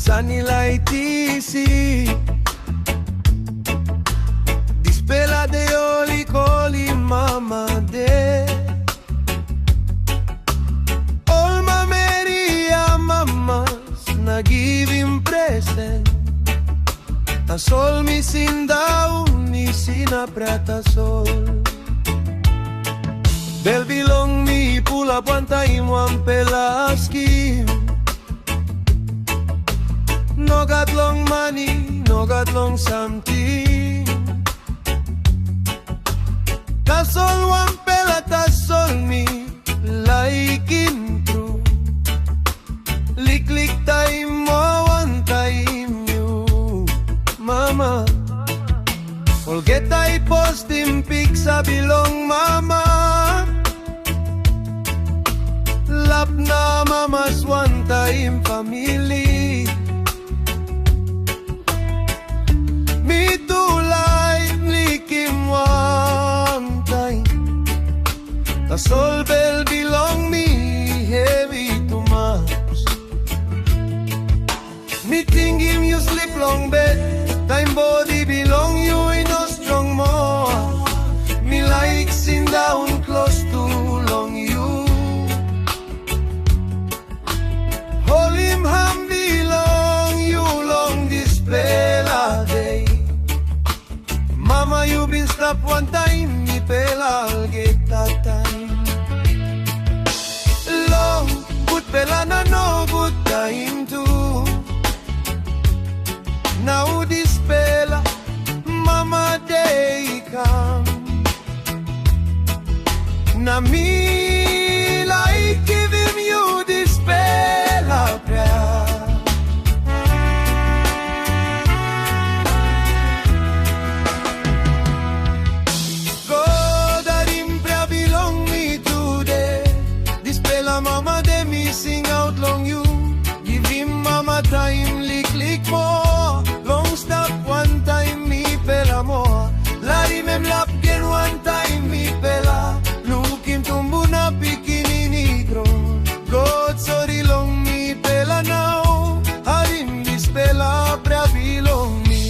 sanilay tisi. Dispela de kolim mama de. Manmeri amamas na Givim presen. Tasol mi sindaun mi Prea Tasol. Bilong mi pulap wantaim wanpela askim. Nogat long money, nogat long samting. Tasol wanpela tasol mi laikim true. Liklik Taim wantaim you mama. Olgeta postim piksa bilong mama. Lap na amamas wantaim famili. Mi tulay laikim wankain. Tasol bilong mi hevi tumas. Mi tingim you sleep long bed. Taim body belong you in a strong more. Mi laik sindaun close to long you. Kolim ham belong you long Dispela day. Mama you been stop one time mi pela Olgeta Taim. Long good pela na no good time too. Now Dispela Mama day come. Na me like Givim you Dispela Prea. Prea belong me today. Dispela Mama de me sing out long you. Givim Mama Taim Liklik more. Long stop one time me pela more. Laikim lapgen one time me pela. Lukim tumbo na pikini negro. God sorry long me pela now. Harim Dispela Prea belong me.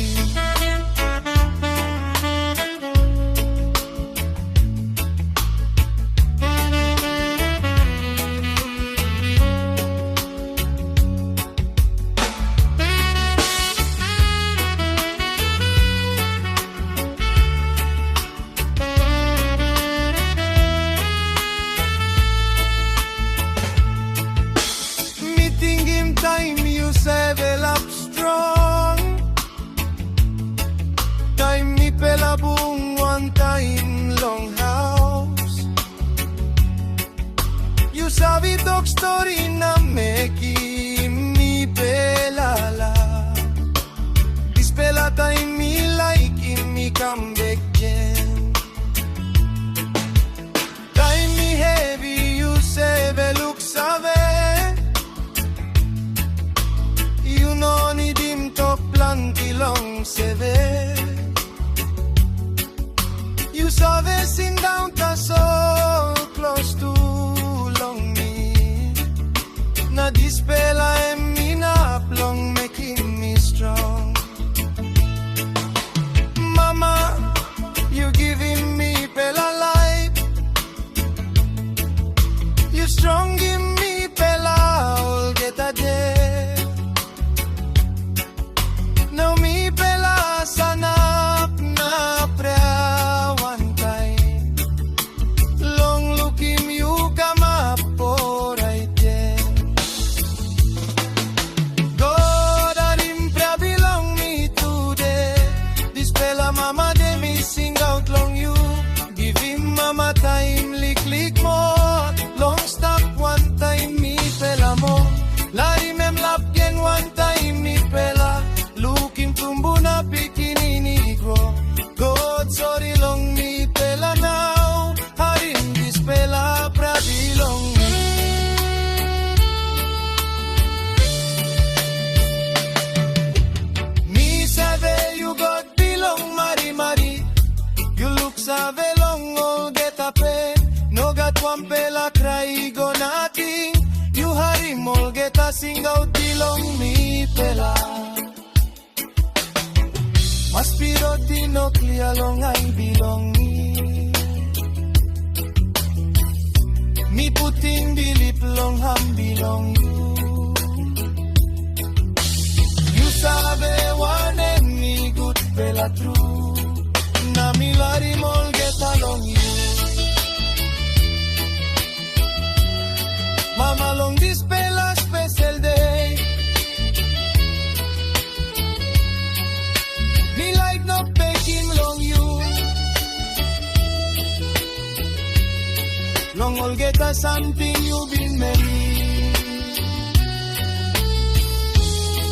Tingim Taim you sevel up strong. Taim mi pela bung wantaim long house. You sabi dog story na mekim mi pela la. Dispela Taim mi laikim mi come back again. Taim mi hevi you sevel look save. No need him to planti long seve. You saw the sindaun Tasol close to long me. Na Dispela me na long mekim me strong. Mama, you giving me pela life. You strong give me pela Olgeta day. Now me pela sanap na Prea one time. Long looking you kamap por right there. God Prea belong me today. Dispela Mama de me sing out long you. Givim Mama Taim Liklik more. Long stop one time me pela more. Laikim lapgen one time me pela. Lukim tumbo na pikini negro. God sorry long me pela now. Harim Dispela Prea belong me. Me save you God belong mari. You look save long Olgeta pen. Nogat wanpela cry go nothing. You harim Olgeta sing out bilong mi pela. Mas piroti no clear long I belong me. Me puting bilip long ham belong you. You sabe one and me good pela true. Na mi lari Olgeta long you. Mama long Dispela special day. Me like no mekim long you. Long Olgeta samting you been many.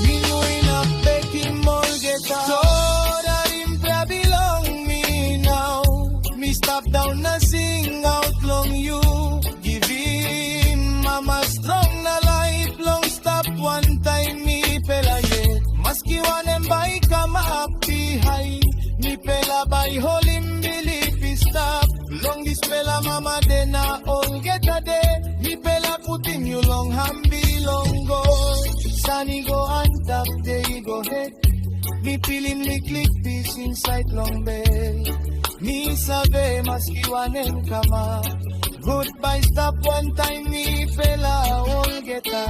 Me know in a mekim Olgeta. So that him Prea belong me now. Me stop down na sing out long you. Givim Mama strong na life long stop wantaim me pela yet. Maski wanem by kamap high. Me pela by holim belief stop. Long Dispela Mama de na Olgeta de. Me pela putin you long ham bilong go. Sunny go on top they go head. Me feeling Liklik peace inside long bed. Me sabe maski wanem kamap. Goodbye stop one time me pela Olgeta.